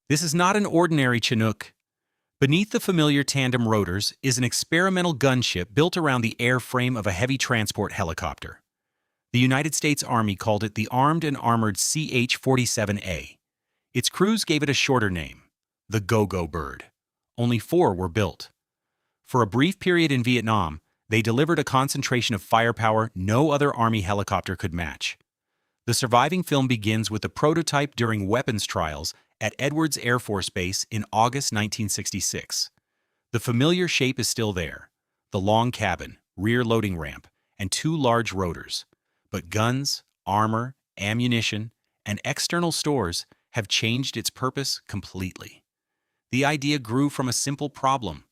This is not an ordinary Chinook. Beneath the familiar tandem rotors is an experimental gunship built around the airframe of a heavy transport helicopter. The United States Army called it the Armed and Armored CH-47A. Its crews gave it a shorter name, the Go-Go bird. Only 4 were built. For a brief period in Vietnam, they delivered a concentration of firepower no other Army helicopter could match. The surviving film begins with the prototype during weapons trials at Edwards Air Force Base in August 1966. The familiar shape is still there, the long cabin, rear loading ramp, and 2 large rotors. But guns, armor, ammunition, and external stores have changed its purpose completely. The idea grew from a simple problem.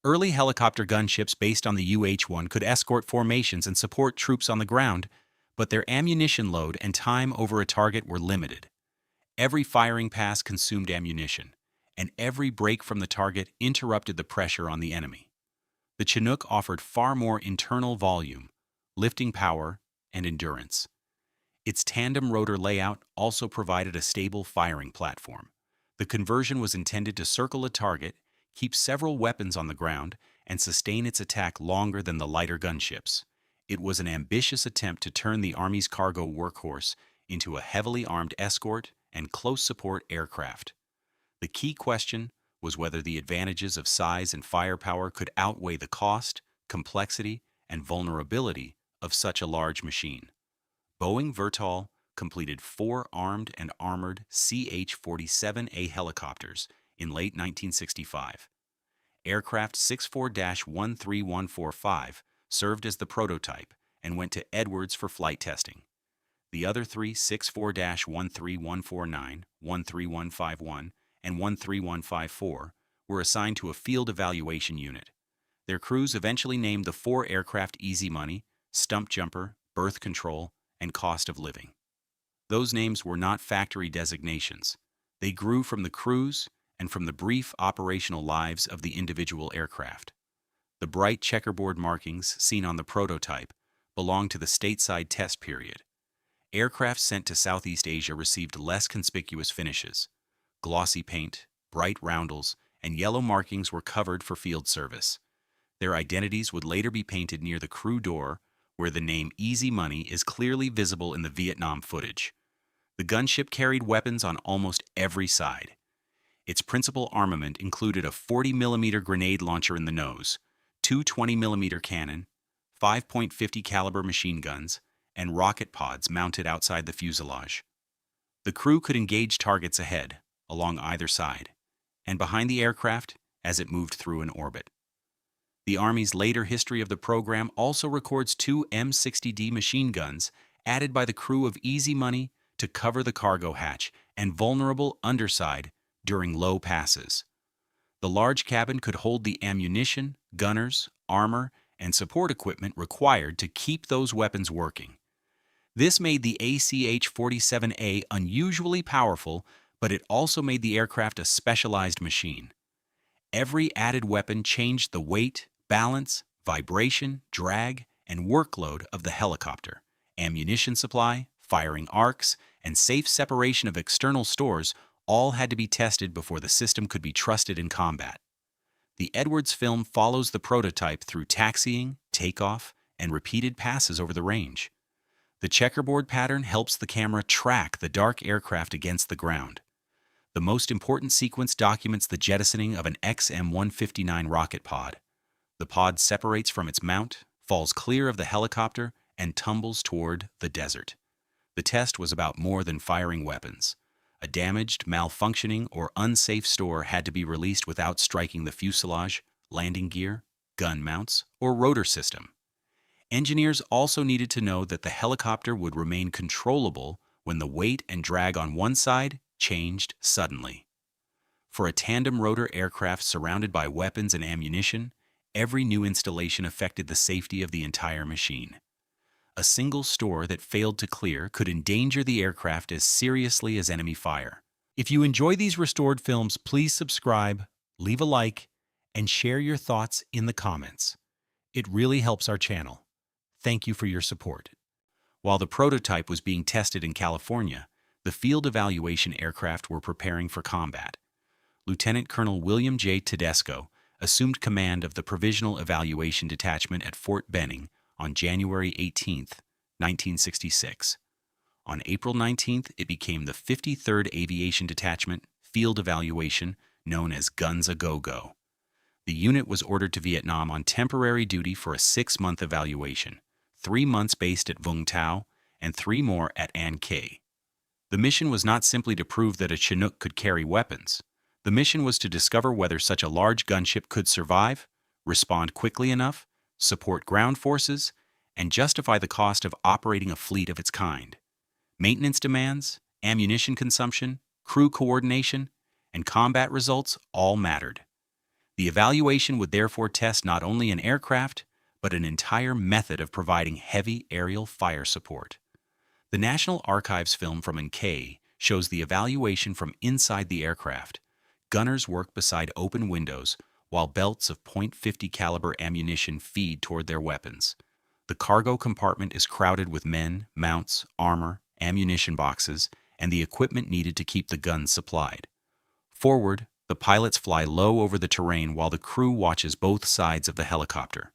Early helicopter gunships based on the UH-1 could escort formations and support troops on the ground, but their ammunition load and time over a target were limited. Every firing pass consumed ammunition, and every break from the target interrupted the pressure on the enemy. The Chinook offered far more internal volume, lifting power, and endurance. Its tandem rotor layout also provided a stable firing platform. The conversion was intended to circle a target, keep several weapons on the ground, and sustain its attack longer than the lighter gunships. It was an ambitious attempt to turn the Army's cargo workhorse into a heavily armed escort and close support aircraft. The key question was whether the advantages of size and firepower could outweigh the cost, complexity, and vulnerability of such a large machine. Boeing Vertol completed 4 armed and armored CH-47A helicopters in late 1965. Aircraft 64-13145 served as the prototype and went to Edwards for flight testing. The other 3 64-13149, 13151, and 13154 were assigned to a field evaluation unit. Their crews eventually named the 4 aircraft Easy Money, Stump Jumper, Birth Control, and Cost of Living. Those names were not factory designations. They grew from the crews and from the brief operational lives of the individual aircraft. The bright checkerboard markings seen on the prototype belonged to the stateside test period. Aircraft sent to Southeast Asia received less conspicuous finishes. Glossy paint, bright roundels, and yellow markings were covered for field service. Their identities would later be painted near the crew door, where the name Easy Money is clearly visible in the Vietnam footage. The gunship carried weapons on almost every side. Its principal armament included a 40mm grenade launcher in the nose, 2 20mm cannon, 5.50 caliber machine guns, and rocket pods mounted outside the fuselage. The crew could engage targets ahead, along either side, and behind the aircraft as it moved through an orbit. The Army's later history of the program also records 2 M60D machine guns added by the crew of Easy Money to cover the cargo hatch and vulnerable underside during low passes. The large cabin could hold the ammunition, gunners, armor, and support equipment required to keep those weapons working. This made the ACH-47A unusually powerful, but it also made the aircraft a specialized machine. Every added weapon changed the weight, balance, vibration, drag, and workload of the helicopter. Ammunition supply, firing arcs, and safe separation of external stores all had to be tested before the system could be trusted in combat. The Edwards film follows the prototype through taxiing, takeoff, and repeated passes over the range. The checkerboard pattern helps the camera track the dark aircraft against the ground. The most important sequence documents the jettisoning of an XM-159 rocket pod. The pod separates from its mount, falls clear of the helicopter, and tumbles toward the desert. The test was about more than firing weapons. A damaged, malfunctioning, or unsafe store had to be released without striking the fuselage, landing gear, gun mounts, or rotor system. Engineers also needed to know that the helicopter would remain controllable when the weight and drag on one side changed suddenly. For a tandem rotor aircraft surrounded by weapons and ammunition, every new installation affected the safety of the entire machine. A single store that failed to clear could endanger the aircraft as seriously as enemy fire. If you enjoy these restored films, please subscribe, leave a like, and share your thoughts in the comments. It really helps our channel. Thank you for your support. While the prototype was being tested in California, the field evaluation aircraft were preparing for combat. Lieutenant Colonel William J. Tedesco assumed command of the Provisional Evaluation Detachment at Fort Benning on January 18, 1966. On April 19th, it became the 53rd Aviation Detachment Field Evaluation, known as Guns-A-Go-Go. The unit was ordered to Vietnam on temporary duty for a 6-month evaluation, 3 months based at Vung Tau and 3 more at An Khe. The mission was not simply to prove that a Chinook could carry weapons. The mission was to discover whether such a large gunship could survive, respond quickly enough, support ground forces, and justify the cost of operating a fleet of its kind. Maintenance demands, ammunition consumption, crew coordination, and combat results all mattered. The evaluation would therefore test not only an aircraft, but an entire method of providing heavy aerial fire support. The National Archives film from An Khe shows the evaluation from inside the aircraft. Gunners work beside open windows while belts of .50 caliber ammunition feed toward their weapons. The cargo compartment is crowded with men, mounts, armor, ammunition boxes, and the equipment needed to keep the guns supplied. Forward, the pilots fly low over the terrain while the crew watches both sides of the helicopter.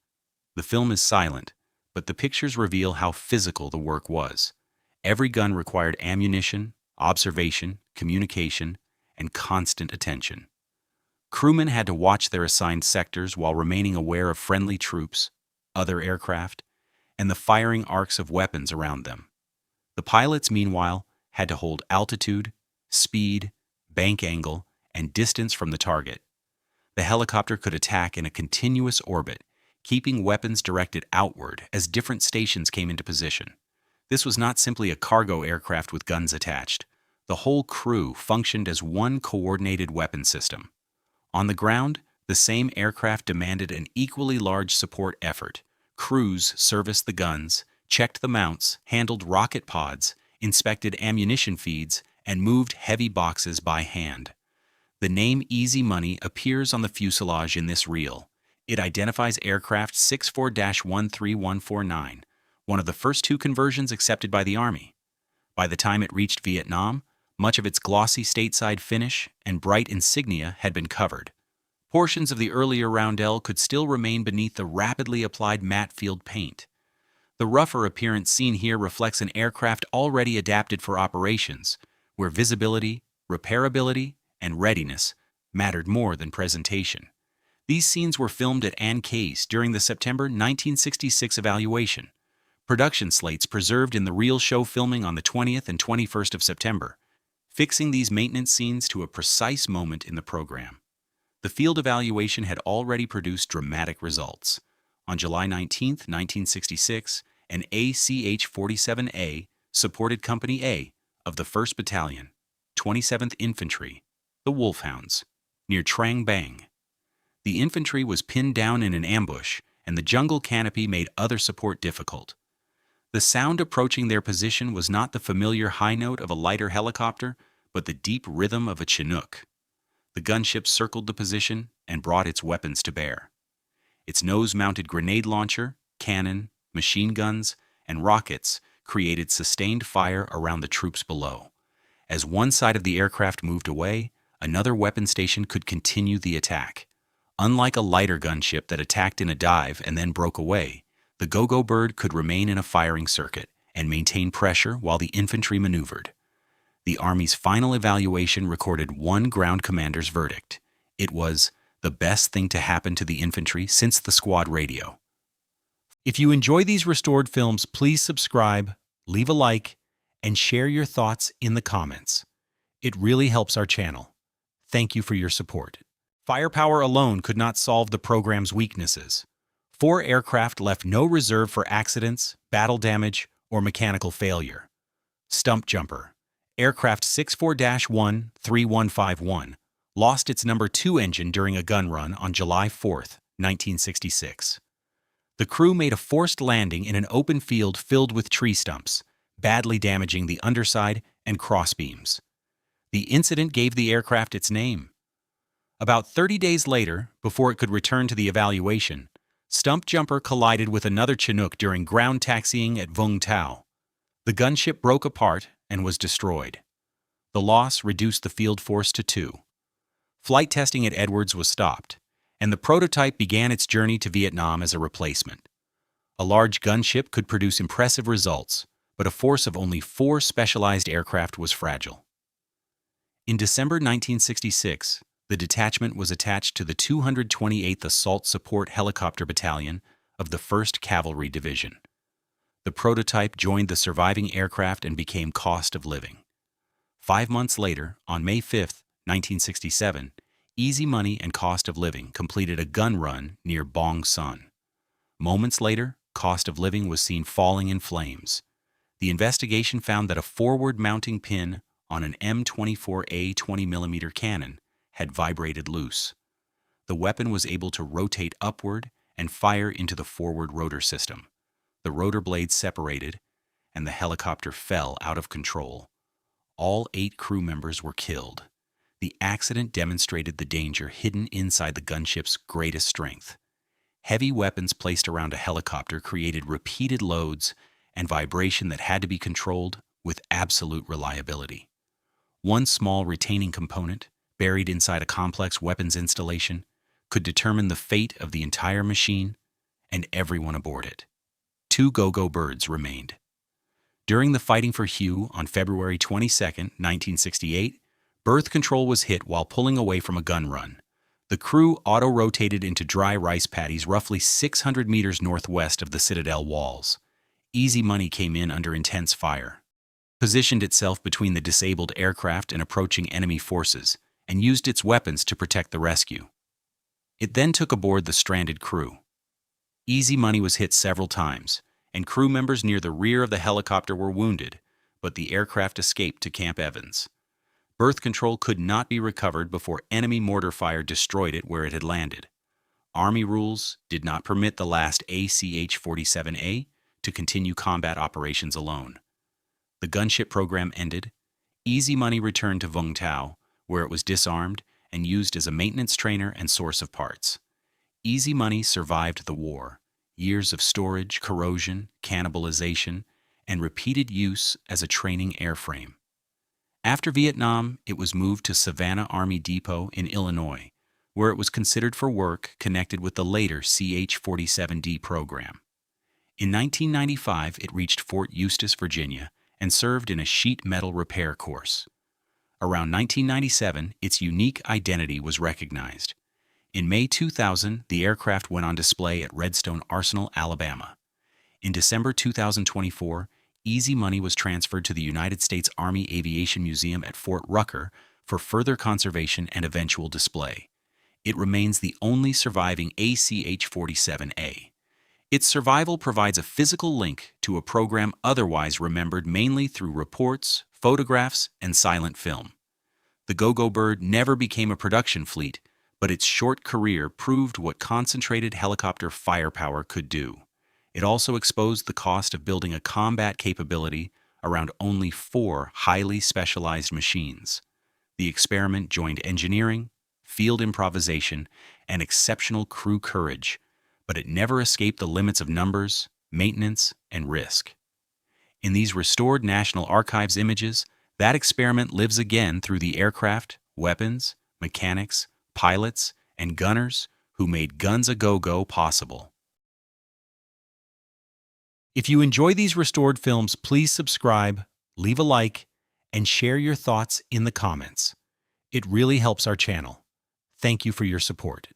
The film is silent, but the pictures reveal how physical the work was. Every gun required ammunition, observation, communication, and constant attention. Crewmen had to watch their assigned sectors while remaining aware of friendly troops, other aircraft, and the firing arcs of weapons around them. The pilots, meanwhile, had to hold altitude, speed, bank angle, and distance from the target. The helicopter could attack in a continuous orbit, keeping weapons directed outward as different stations came into position. This was not simply a cargo aircraft with guns attached. The whole crew functioned as one coordinated weapon system. On the ground, the same aircraft demanded an equally large support effort. Crews serviced the guns, checked the mounts, handled rocket pods, inspected ammunition feeds, and moved heavy boxes by hand. The name Easy Money appears on the fuselage in this reel. It identifies aircraft 64-13149, one of the first 2 conversions accepted by the Army. By the time it reached Vietnam, much of its glossy stateside finish and bright insignia had been covered. Portions of the earlier roundel could still remain beneath the rapidly applied matte field paint. The rougher appearance seen here reflects an aircraft already adapted for operations, where visibility, repairability, and readiness mattered more than presentation. These scenes were filmed at An Khe during the September 1966 evaluation. Production slates preserved in the reel show filming on the 20th and 21st of September, fixing these maintenance scenes to a precise moment in the program. The field evaluation had already produced dramatic results. On July 19, 1966, an ACH-47A supported Company A of the 1st Battalion, 27th Infantry, the Wolfhounds, near Trang Bang. The infantry was pinned down in an ambush, and the jungle canopy made other support difficult. The sound approaching their position was not the familiar high note of a lighter helicopter, but the deep rhythm of a Chinook. The gunship circled the position and brought its weapons to bear. Its nose-mounted grenade launcher, cannon, machine guns, and rockets created sustained fire around the troops below. As one side of the aircraft moved away, another weapon station could continue the attack. Unlike a lighter gunship that attacked in a dive and then broke away, the Go-Go bird could remain in a firing circuit and maintain pressure while the infantry maneuvered. The Army's final evaluation recorded one ground commander's verdict. It was the best thing to happen to the infantry since the squad radio. If you enjoy these restored films, please subscribe, leave a like, and share your thoughts in the comments. It really helps our channel. Thank you for your support. Firepower alone could not solve the program's weaknesses. 4 aircraft left no reserve for accidents, battle damage, or mechanical failure. Stump Jumper, aircraft 64-13151, lost its number 2 engine during a gun run on July 4, 1966. The crew made a forced landing in an open field filled with tree stumps, badly damaging the underside and crossbeams. The incident gave the aircraft its name. About 30 days later, before it could return to the evaluation, Stump Jumper collided with another Chinook during ground taxiing at Vung Tau. The gunship broke apart and was destroyed. The loss reduced the field force to 2. flight testing at Edwards was stopped, and the prototype began its journey to Vietnam as a replacement. A large gunship could produce impressive results, but a force of only 4 specialized aircraft was fragile. In December 1966, the detachment was attached to the 228th Assault Support Helicopter Battalion of the 1st Cavalry Division. The prototype joined the surviving aircraft and became cost of living. 5 months later, on May 5, 1967, Easy Money and Cost of Living completed a gun run near Bong Son. Moments later, Cost of Living was seen falling in flames. The investigation found that a forward mounting pin on an M24A 20mm cannon had vibrated loose. The weapon was able to rotate upward and fire into the forward rotor system. The rotor blades separated, and the helicopter fell out of control. All 8 crew members were killed. The accident demonstrated the danger hidden inside the gunship's greatest strength. Heavy weapons placed around a helicopter created repeated loads and vibration that had to be controlled with absolute reliability. One small retaining component, buried inside a complex weapons installation, could determine the fate of the entire machine and everyone aboard it. 2 Go-Go birds remained. During the fighting for Hue on February 22, 1968, birth control was hit while pulling away from a gun run. The crew auto-rotated into dry rice paddies roughly 600 meters northwest of the Citadel walls. Easy Money came in under intense fire, positioned itself between the disabled aircraft and approaching enemy forces, and used its weapons to protect the rescue. It then took aboard the stranded crew. Easy Money was hit several times, and crew members near the rear of the helicopter were wounded, but the aircraft escaped to Camp Evans. Birth control could not be recovered before enemy mortar fire destroyed it where it had landed. Army rules did not permit the last ACH-47A to continue combat operations alone. The gunship program ended. Easy Money returned to Vung Tau, where it was disarmed and used as a maintenance trainer and source of parts. Easy Money survived the war, years of storage, corrosion, cannibalization, and repeated use as a training airframe. After Vietnam, it was moved to Savannah Army Depot in Illinois, where it was considered for work connected with the later CH-47D program. In 1995, it reached Fort Eustis, Virginia, and served in a sheet metal repair course. Around 1997, its unique identity was recognized. In May 2000, the aircraft went on display at Redstone Arsenal, Alabama. In December 2024, Easy Money was transferred to the United States Army Aviation Museum at Fort Rucker for further conservation and eventual display. It remains the only surviving ACH-47A. Its survival provides a physical link to a program otherwise remembered mainly through reports, photographs, and silent film. The Go-Go bird never became a production fleet, but its short career proved what concentrated helicopter firepower could do. It also exposed the cost of building a combat capability around only 4 highly specialized machines. The experiment joined engineering, field improvisation, and exceptional crew courage, but it never escaped the limits of numbers, maintenance, and risk. In these restored National Archives images, that experiment lives again through the aircraft, weapons, mechanics, pilots, and gunners who made Guns-A-Go-Go possible. If you enjoy these restored films, please subscribe, leave a like, and share your thoughts in the comments. It really helps our channel. Thank you for your support.